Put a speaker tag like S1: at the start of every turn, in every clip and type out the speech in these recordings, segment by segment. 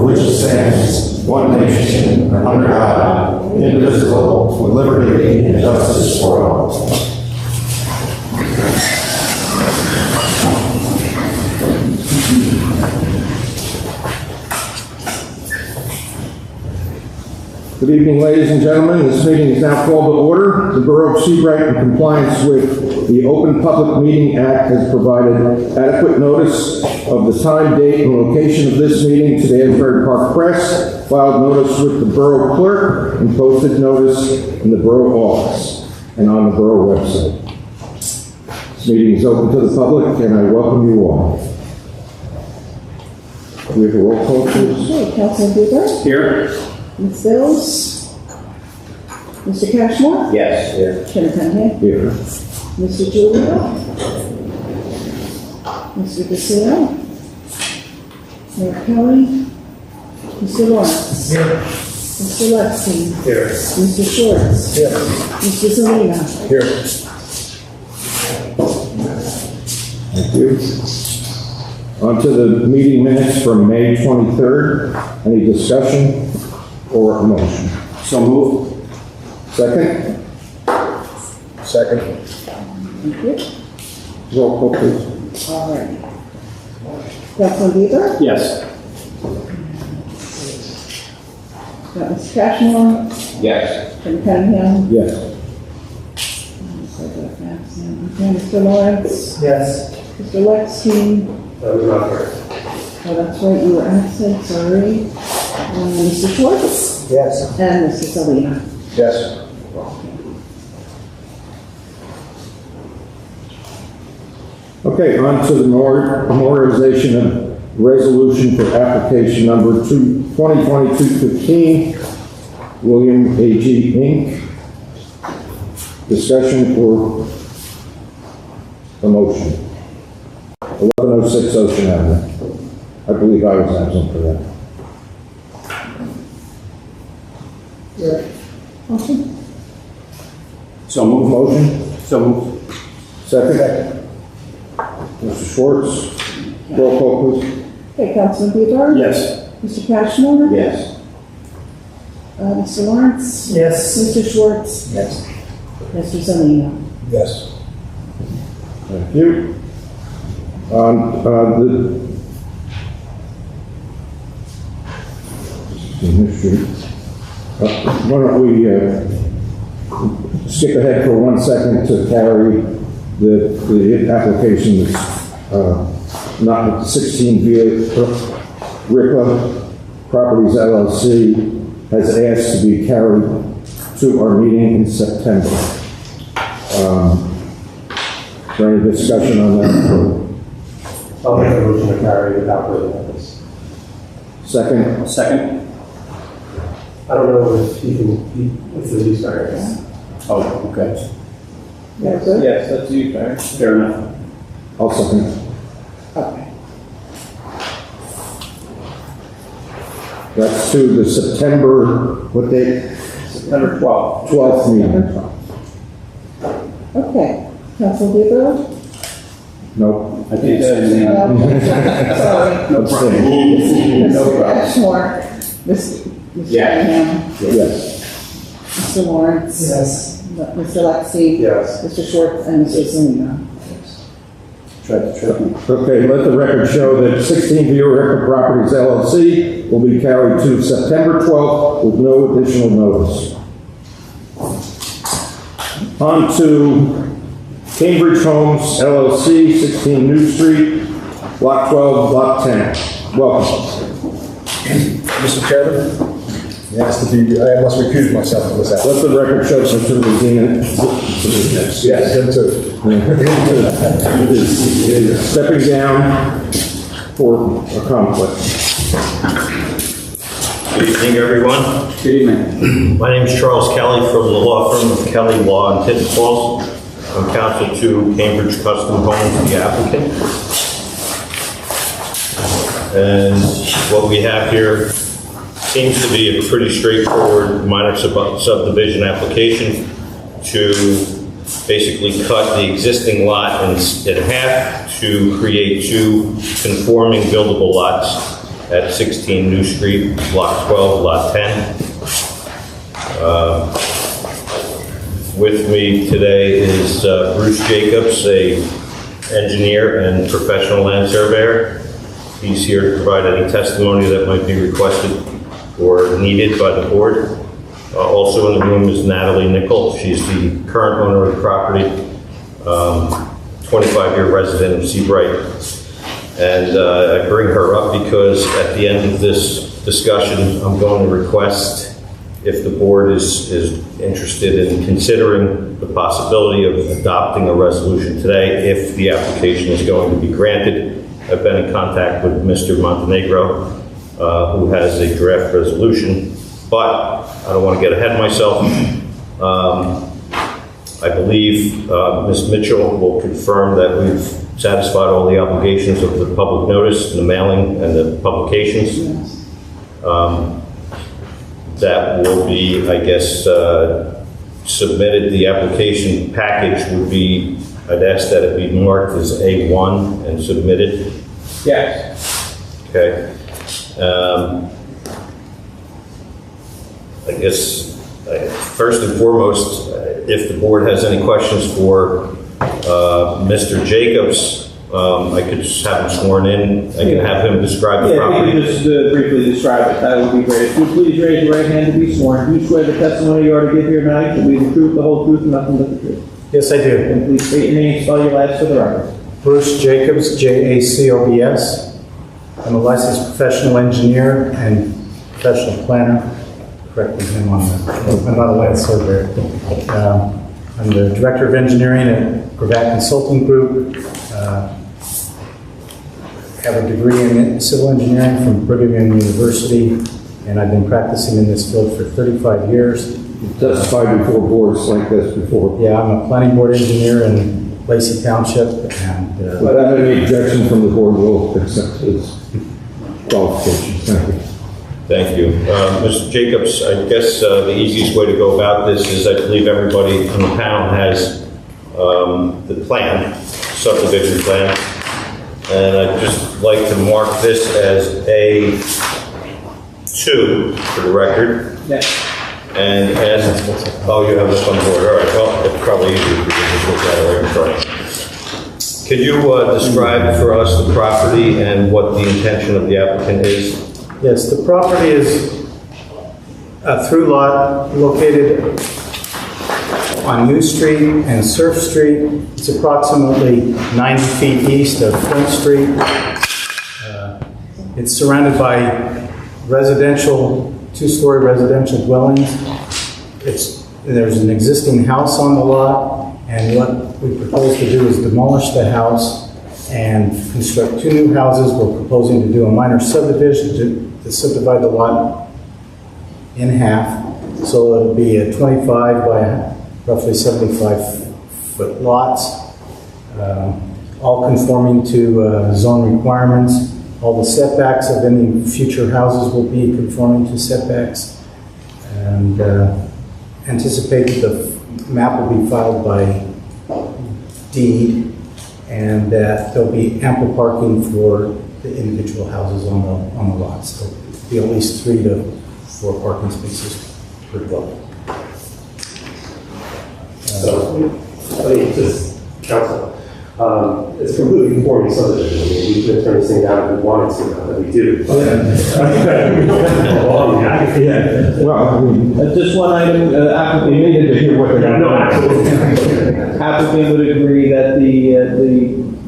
S1: for which it stands, one nation, under God, indivisible, with liberty and justice for all.
S2: Good evening, ladies and gentlemen. This meeting is now called to order. The Borough of Seabright, in compliance with the Open Public Meeting Act, has provided adequate notice of the time, date, and location of this meeting to the Asbury Park Press, filed notice with the Borough Clerk, and posted notice in the Borough office and on the Borough website. This meeting is open to the public, and I welcome you all. We have a roll call, please.
S3: Okay, Councilman Bieber?
S4: Here.
S3: Ms. Bills? Mr. Cashmore?
S4: Yes, here.
S3: Chairman Cunningham?
S2: Here.
S3: Mr. Julio? Mr. Casino? Mayor Kelly? Mr. Lawrence?
S4: Here.
S3: Mr. Lexi?
S4: Here.
S3: Mr. Schwartz?
S4: Here.
S3: Mr. Zelina?
S4: Here.
S2: Thank you. On to the meeting minutes from May 23rd. Any discussion or a motion?
S4: So moved.
S2: Second?
S4: Second.
S3: Thank you.
S2: Roll call, please.
S3: All right. Councilman Bieber?
S4: Yes.
S3: Got Mr. Cashmore?
S4: Yes.
S3: Chairman Cunningham?
S2: Yes.
S3: Okay, Mr. Lawrence?
S4: Yes.
S3: Mr. Lexi?
S4: I was not here.
S3: Oh, that's right, you were absent, sorry. Mr. Schwartz?
S4: Yes.
S3: And Mr. Zelina?
S4: Yes.
S2: Okay, on to the memorialization of resolution for application number 2022-15, William A.G. Inc. Discussion for a motion. 1106 Ocean Avenue. I believe I was absent for that.
S3: Motion?
S4: So moved.
S2: Motion?
S4: So moved.
S2: Second? Mr. Schwartz? Roll call, please.
S3: Okay, Councilman Bieber?
S4: Yes.
S3: Mr. Cashmore?
S4: Yes.
S3: Mr. Lawrence?
S4: Yes.
S3: Mr. Schwartz?
S4: Yes.
S3: Mr. Zelina?
S4: Yes.
S2: Thank you. Why don't we skip ahead for 1 second to carry the application that's not 16 via RIPA Properties LLC has asked to be carried to our meeting in September. Is there any discussion on that?
S5: I'll make a motion to carry without further notice.
S2: Second?
S4: Second.
S5: I don't know if he can, if the use variance.
S4: Oh, okay.
S3: Yeah, good?
S4: Yes, that's you, fair. Fair enough.
S2: I'll second.
S3: Okay.
S2: That's to the September, what date?
S4: September 12th.
S2: 12th meeting.
S3: Okay. Councilman Bieber?
S2: Nope.
S4: I think that's
S3: Sorry.
S2: Abstain.
S4: No
S3: Mr.
S4: problem.
S3: Cashmore? Mr.
S4: Yeah.
S3: Cunningham?
S2: Yes.
S3: Mr. Lawrence?
S5: Yes.
S3: Mr. Lexi?
S5: Yes.
S3: Mr. Schwartz and Mr. Zelina?
S4: Try to trip me.
S2: Okay, let the record show that 16 Via Record Properties LLC will be carried to September 12th with no additional notice. On to Cambridge Homes LLC, 16 New Street, Block 12, Block 10. Welcome.
S6: Mr. Chairman, I must recuse myself from this action.
S2: Let the record show Mr. Medina
S6: Yes, him too.
S2: is stepping down for a conflict.
S7: Good evening, everyone.
S4: Good evening.
S7: My name is Charles Kelly from the law firm of Kelly Law in Tinton Falls. I'm counsel to Cambridge Custom Homes, the applicant. And what we have here seems to be a pretty straightforward minor subdivision application to basically cut the existing lot in half to create two conforming buildable lots at 16 New Street, Block 12, Lot 10. With me today is Bruce Jacobs, a engineer and professional land surveyor. He's here to provide any testimony that might be requested or needed by the board. Also in the room is Natalie Nickel. She's the current owner of the property, 25-year resident of Seabright. And I bring her up because at the end of this discussion, I'm going to request, if the board is interested in considering the possibility of adopting a resolution today, if the application is going to be granted. I've been in contact with Mr. Montenegro, who has a draft resolution, but I don't want to get ahead of myself. I believe Ms. Mitchell will confirm that we've satisfied all the obligations of the public notice, the mailing, and the publications.
S3: Yes.
S7: That will be, I guess, submitted. The application package would be, I'd ask that it be marked as A1 and submitted.
S5: Yes.
S7: Okay. I guess, first and foremost, if the board has any questions for Mr. Jacobs, I could just have him sworn in. I can have him describe the
S8: Yeah, if
S7: property.
S8: you could just briefly describe it, that would be great. If you please raise your right hand to be sworn. Do you swear the testimony you are to give here tonight will be the truth, the whole truth, and nothing but the truth?
S9: Yes, I do.
S8: And please state your name, spell your last for the record.
S9: Bruce Jacobs, Jacobs. I'm a licensed professional engineer and professional planner. Correcting him on that. I'm not a land surveyor. I'm the director of engineering at Gravatt Consulting Group. Have a degree in civil engineering from Brigham Young University, and I've been practicing in this field for 35 years.
S2: You've testified before boards like this before.
S9: Yeah, I'm a planning board engineer in Lacey Township, and
S2: Without any objection from the board, we'll accept his qualifications. Thank you.
S7: Thank you. Mr. Jacobs, I guess the easiest way to go about this is I believe everybody on the panel has the plan, subdivision plan. And I'd just like to mark this as A2 for the record.
S8: Yes.
S7: And oh, you have this on board. All right, well, it's probably easier if we can just look at it right in front. Could you describe for us the property and what the intention of the applicant is?
S9: yes, the property is a through lot located on New Street and Surf Street. It's approximately 90 feet east of Flint Street. It's surrounded by residential, two-story residential dwellings. There's an existing house on the lot, and what we propose to do is demolish the house and construct two new houses. We're proposing to do a minor subdivision to subdivide the lot in half. So it'll be a 25 by roughly 75-foot lots, all conforming to zone requirements. All the setbacks of any future houses will be conforming to setbacks. And anticipate that the map will be filed by deed, and that there'll be ample parking for the individual houses on the lots. There'll be at least 3 to 4 parking spaces per dwelling.
S5: So, let me just, counsel, it's completely conforming subdivision. I mean, we could turn this thing down if we wanted to, not that we do.
S2: Yeah, well, I mean,
S8: Just one item,
S2: we
S8: applicant,
S2: needed to hear what they're
S5: No,
S2: going to
S5: absolutely.
S8: applicant would agree that the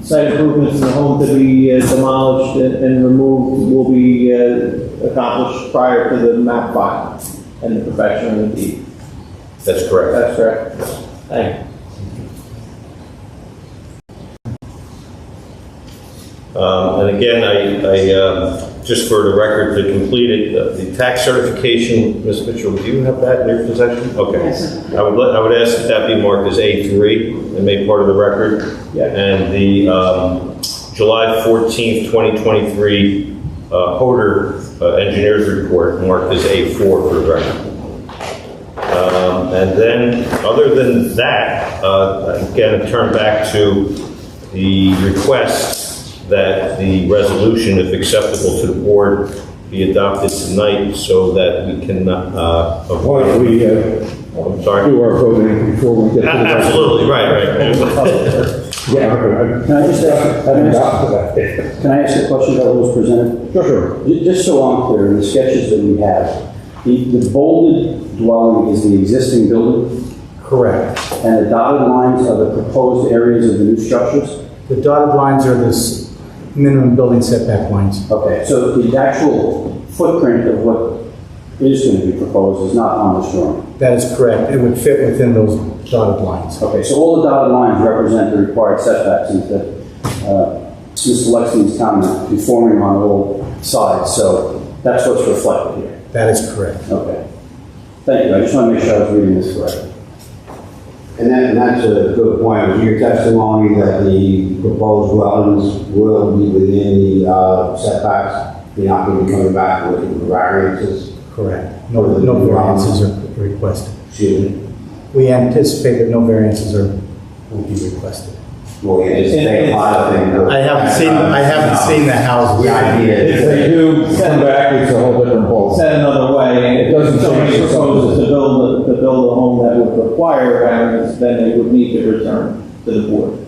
S8: site improvements in the home to be demolished and removed will be accomplished prior to the map file and the perfection of the deed.
S7: That's correct.
S8: That's correct. Thank you.
S7: And again, just for the record, to complete it, the tax certification, Ms. Mitchell, do you have that in your possession? Okay.
S3: Yes, sir.
S7: I would ask that that be marked as A3 and made part of the record.
S8: Yeah.
S7: And the July 14th, 2023 Hoder Engineers Report marked as A4 for the record. And then, other than that, again, turn back to the request that the resolution, if acceptable to the board, be adopted tonight so that we can
S2: Why don't
S7: avoid.
S2: we
S7: I'm sorry.
S2: do our voting before we get to the...
S7: Absolutely, right.
S2: Yeah,
S4: Can I just ask,
S2: I haven't gotten to that.
S4: can I ask a question about what was presented?
S2: Sure.
S4: Just so I'm clear, in the sketches that we have, the bolded dwelling is the existing building,
S9: Correct.
S4: and the dotted lines are the proposed areas of the new structures?
S9: The dotted lines are this minimum building setback lines.
S4: Okay, so the actual footprint of what is going to be proposed is not on this drawing?
S9: That is correct. It would fit within those dotted lines.
S4: Okay, so all the dotted lines represent the required setbacks, and Mr. Lexington's comment, conforming on all sides, so that's what's reflected here.
S9: That is correct.
S4: Okay. Thank you, I just want to make sure I was reading this correctly.
S10: And that's a good point. Was your testimony that the proposed dwellings will be within the setbacks? You're not going to be coming back looking for variances?
S9: Correct. No variances are requested.
S10: Excuse me?
S9: We anticipate that no variances will be requested.
S10: Well, you anticipate a lot of things.
S9: I haven't seen the houses.
S10: The idea
S2: If
S10: is
S2: they do come back, it's a whole different ball.
S8: Said another way,
S2: It doesn't
S8: if somebody
S2: change the
S8: proposes to build a home that would require variance, then they would need to return to the board.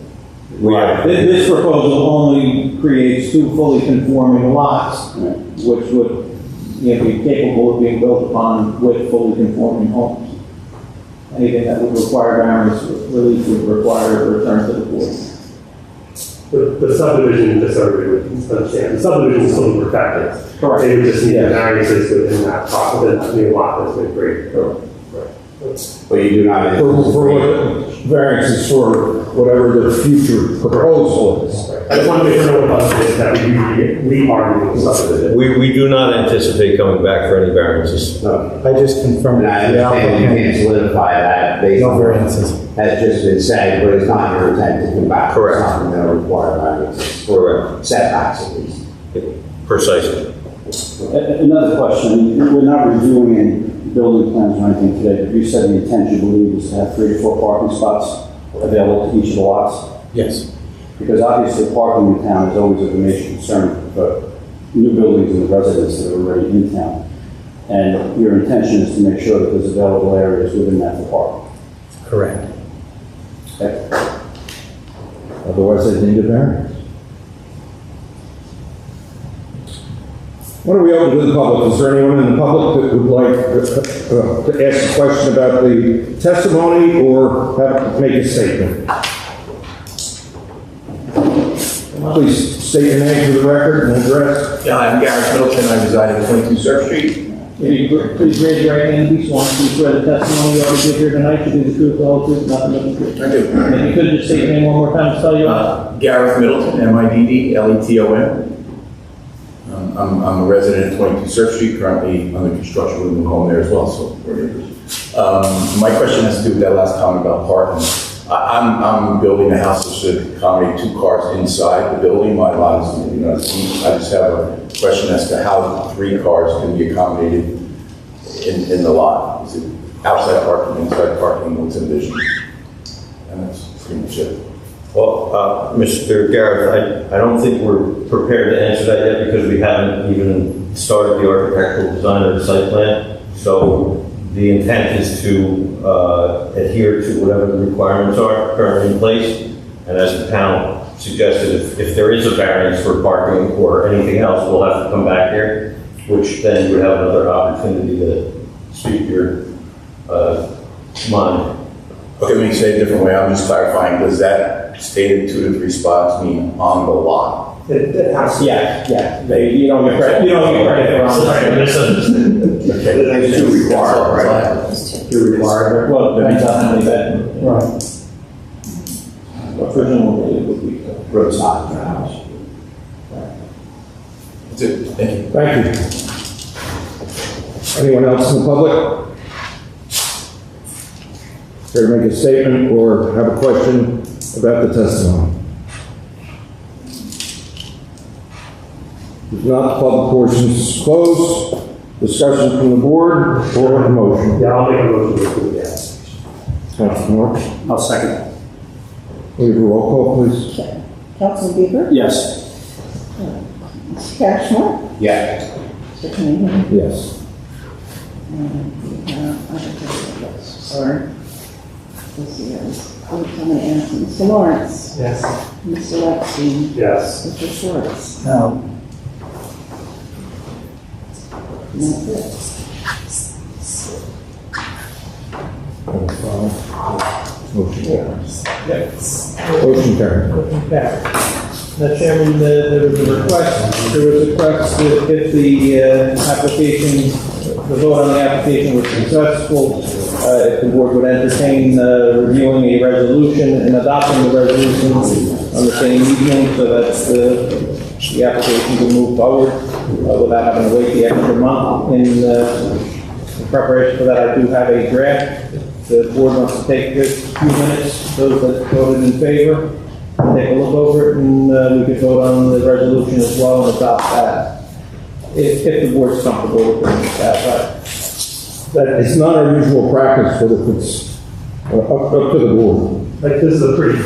S8: This proposal only creates two fully conforming lots, which would, be capable of being built upon with fully conforming homes. Anything that would require variance relief would require a return to the board.
S5: The subdivision, just so everybody would understand, the subdivision is still perfected.
S8: Correct.
S5: They would just need
S8: Yes.
S5: variances within that plot, within that new lot that's been created.
S10: but you do not
S2: For
S10: anticipate.
S2: what variances for whatever the future proposal is.
S5: I just want to make sure no one else that we are the subdivision.
S7: We do not anticipate coming back for any variances.
S10: No.
S9: I just confirmed
S10: And I
S9: with the
S10: understand you
S9: applicant.
S10: can't solidify that based
S9: No
S10: on
S9: variances.
S10: what has just been said, but it's not your intent to come back. for
S7: Correct.
S10: Something that will require variances,
S7: Correct.
S10: setbacks at least.
S7: Precisely.
S4: Another question, we're not reviewing any building plans or anything today, but you said the intent, you believe, is to have 3 to 4 parking spots available to each of the lots?
S9: Yes.
S4: Because obviously parking in town is always of a major concern for new buildings and the residents that are already in town. And your intention is to make sure that there's available areas within that for parking.
S9: Correct.
S4: Okay?
S2: Otherwise, they need a variance. Why don't we open to the public? Is there anyone in the public that would like to ask a question about the testimony or make a statement? Please state your name for the record and address.
S11: Yeah, I'm Garrett Middleton, I reside at 22 Surf Street.
S8: If you could please raise your right hand and be sworn, please swear the testimony you are to give here tonight should be the truth, the whole truth, nothing but the truth.
S11: I do.
S8: And if you could just state your name one more time to spell you out.
S11: Gareth Middleton, Middleton. I'm a resident at 22 Surf Street, currently under construction with a new home there as well, so we're neighbors. My question has to do with that last comment about parking. I'm building a house that should accommodate 2 cars inside the building. My lot is, deep. I just have a question as to how 3 cars can be accommodated in the lot. Is it outside parking, inside parking, what's envisioned? And that's pretty much it.
S7: Well, Mr. Garrett, I don't think we're prepared to answer that yet because we haven't even started the architectural design or the site plan. So the intent is to adhere to whatever the requirements are currently in place. And as the town suggested, if there is a variance for parking or anything else, we'll have to come back here, which then you would have another opportunity to speak your mind.
S11: Okay, let me say it a different way. I'm just clarifying. Does that stated 2 to 3 spots mean on the lot?
S5: It has to.
S8: Yeah. You don't get credit, for
S5: Sorry, I misunderstood.
S11: Okay.
S10: It's too required, right?
S8: You're required, well, depends on how many bedrooms.
S3: Right.
S8: But presumably it would be.
S10: For the size of the house.
S11: That's it. Thank you.
S2: Thank you. Anyone else in the public? Care to make a statement or have a question about the testimony? If not, the public portion is closed. Discussion from the board or a motion?
S5: Yeah, I'll make a motion to approve the application.
S2: Councilman Moore,
S4: I'll second.
S2: will you roll call, please?
S3: Councilman Bieber?
S4: Yes.
S3: Mr. Cashmore?
S10: Yeah.
S3: Mr. Cunningham?
S2: Yes.
S3: And we have, sorry. Let's see, someone asked, Mr. Lawrence?
S5: Yes.
S3: Mr. Epstein?
S5: Yes.
S3: Mr. Schwartz?
S9: No.
S3: And that's it.
S2: Motion carries.
S8: Yes.
S2: Motion carries.
S8: Okay. Now, Chairman, there was a request that if the application, the vote on the application was successful, if the board would entertain reviewing a resolution and adopting the resolution on the same evening so that the application can move forward without having to wait the extra month. In preparation for that, I do have a draft. The board wants to take just a few minutes, those that voted in favor, take a look over it, and we could vote on the resolution as well and adopt that, if the board's comfortable with that. But
S2: It's not our usual practice, but if it's up to the board.
S5: Like, this is a pretty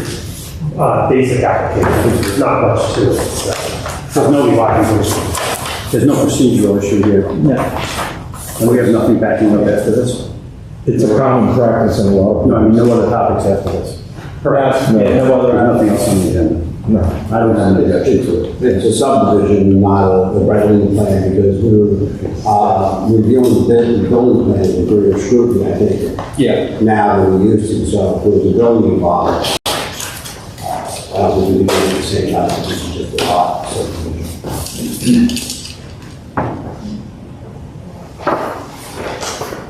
S5: basic application. There's not much to it. So there's no evaluation.
S4: There's no procedural issue here,
S8: no.
S4: and we have nothing backing up after this.
S2: It's a common practice in a lot
S4: No, I
S2: of.
S4: mean, no other topics after this.
S8: Perhaps, no other
S4: There's nothing else on the agenda.
S2: No.
S4: I don't have any objection to it.
S10: It's a subdivision, not the building plan, because we were reviewing the building plan with greater scrutiny, I think,
S4: Yeah.
S10: now than we used to. So if there was a building involved, I don't think we'd be doing the same, I think this is just a lot subdivision.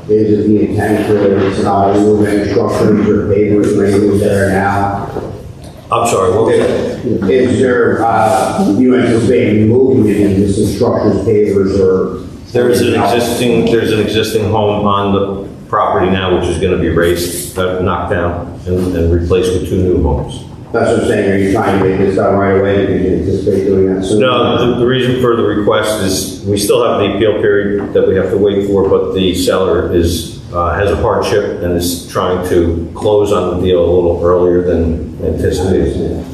S10: Is it the intent to remove any structures or pavers or anything that are now?
S7: I'm sorry, what was that?
S10: Is there, you anticipate removing any of the structures, pavers, or?
S7: There's an existing home on the property now, which is gonna be raised, knocked down, and replaced with 2 new homes.
S10: That's what I'm saying, are you trying to make this done right away, because you anticipate doing that soon?
S7: No, the reason for the request is, we still have the appeal period that we have to wait for, but the seller has a hardship and is trying to close on the deal a little earlier than anticipated.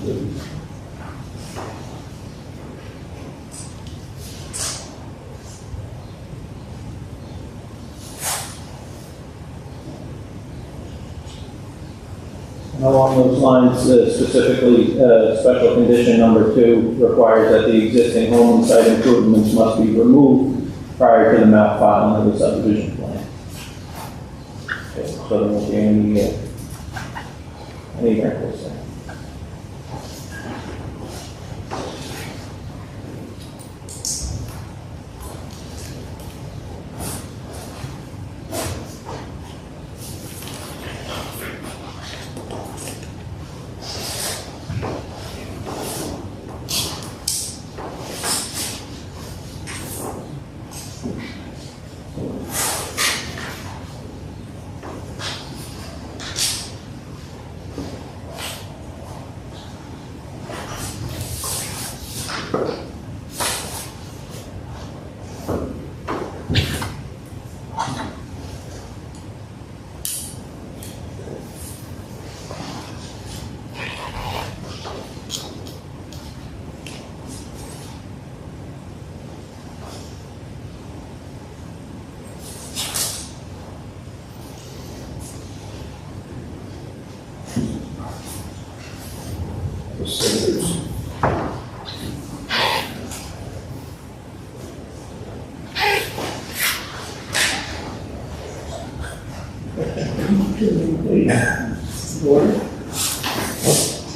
S8: And along those lines, specifically, special condition number 2 requires that the existing home and site improvements must be removed prior to the map filing of the subdivision plan. Okay, so there won't be any wrinkles there.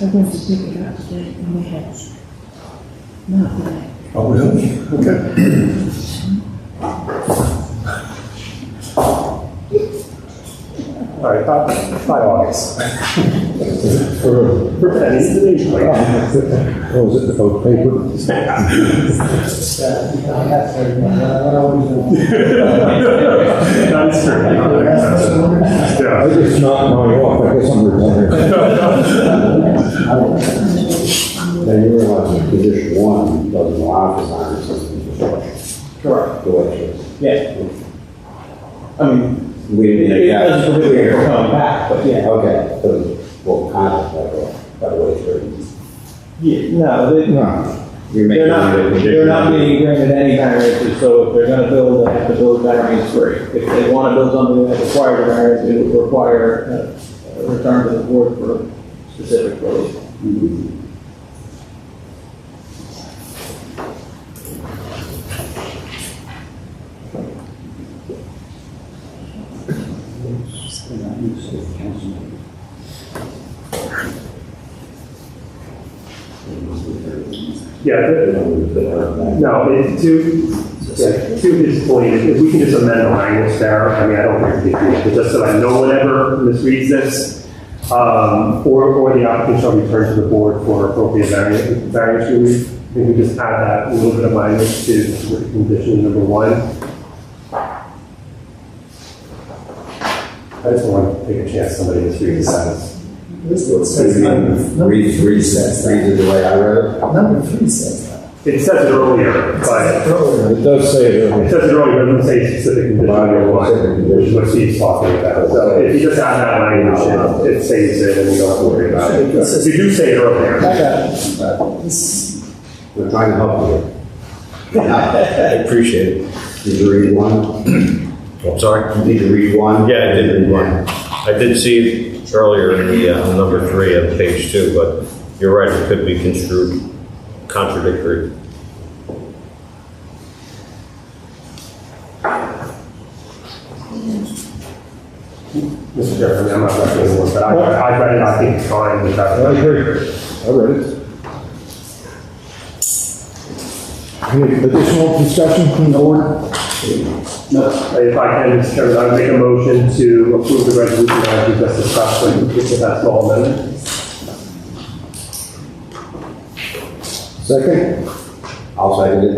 S3: I'm going to take it out today in my head. Not today.
S6: Oh, really? Okay.
S5: All right, by August. For pennies to the
S2: Oh, is it the oak paper?
S5: That's true. Yeah.
S2: It's not going off, I guess I'm retired.
S10: Then you realize that condition 1 doesn't allow for design systems for structure.
S8: Correct.
S10: The way it is.
S8: Yeah. I mean,
S10: We didn't make
S8: it
S10: that.
S8: doesn't prohibit it from coming back, but yeah.
S10: Okay, so what kind of, that way it's written?
S8: Yeah, no,
S2: No.
S10: You're making it a condition.
S8: They're not being granted any variances, so if they're gonna build, they have to build variance free. If they wanna build something that requires a variance, it would require a return to the board for specific relief.
S5: Yeah, no, to his point, if we can just amend the language there, I mean, I don't think it's a big deal, but just so I know whatever misreads this, or the applicant shall return to the board for appropriate variance relief. I think we just add that little bit of language to condition number 1. I just want to take a chance somebody misreads the sentence.
S10: Read it the way I read it.
S6: Number 3 says that.
S5: It says it earlier, but
S2: It does say it
S5: it
S2: earlier.
S5: says it earlier, it doesn't say specific condition number 1, which is what Steve's talking about. So if you just add that language, it saves it and you don't have to worry about it. If you do say it earlier.
S10: We're trying to help you.
S7: I appreciate it.
S10: Did you read 1?
S7: I'm sorry?
S10: Did you read 1?
S7: Yeah, I did read 1. I did see earlier in the number 3 on page 2, but you're right, it could be construed contradictory.
S5: Mr. Chairman, I'm not recommending one, but I read it, I think it's fine with that.
S2: I agree. I read it. Any additional discussion from the board?
S5: No. If I can, Mr. Chairman, I would make a motion to approve the resolution as we just discussed with that small amendment.
S2: Second?
S10: I'll second it.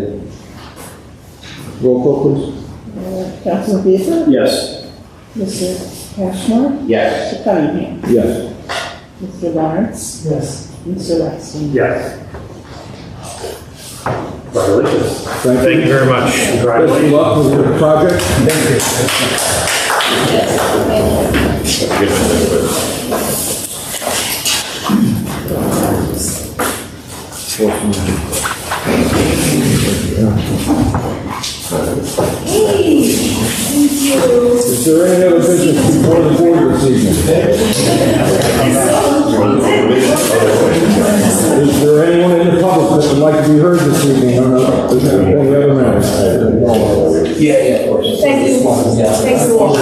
S2: Roll call, please.
S3: Councilman Bieber?
S8: Yes.
S3: Mr. Cashmore?
S10: Yes.
S3: Mr. Cunningham?
S2: Yes.
S3: Mr. Lawrence?
S6: Yes.
S3: Mr. Weston?
S5: Yes. Congratulations.
S7: Thank you very much.
S2: Best of
S5: Congratulations.
S2: luck with your project.
S7: Good night,
S2: Is there any other business before the board this evening? Is there anyone in the public that would like to be heard this evening on any other matters?
S6: Of course.
S3: Thank you. Thanks a lot.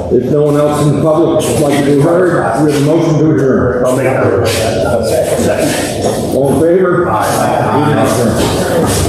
S2: If no one else in the public would like to be heard, we have a motion to adjourn.
S5: I'll make that motion.
S2: All in favor? Aye.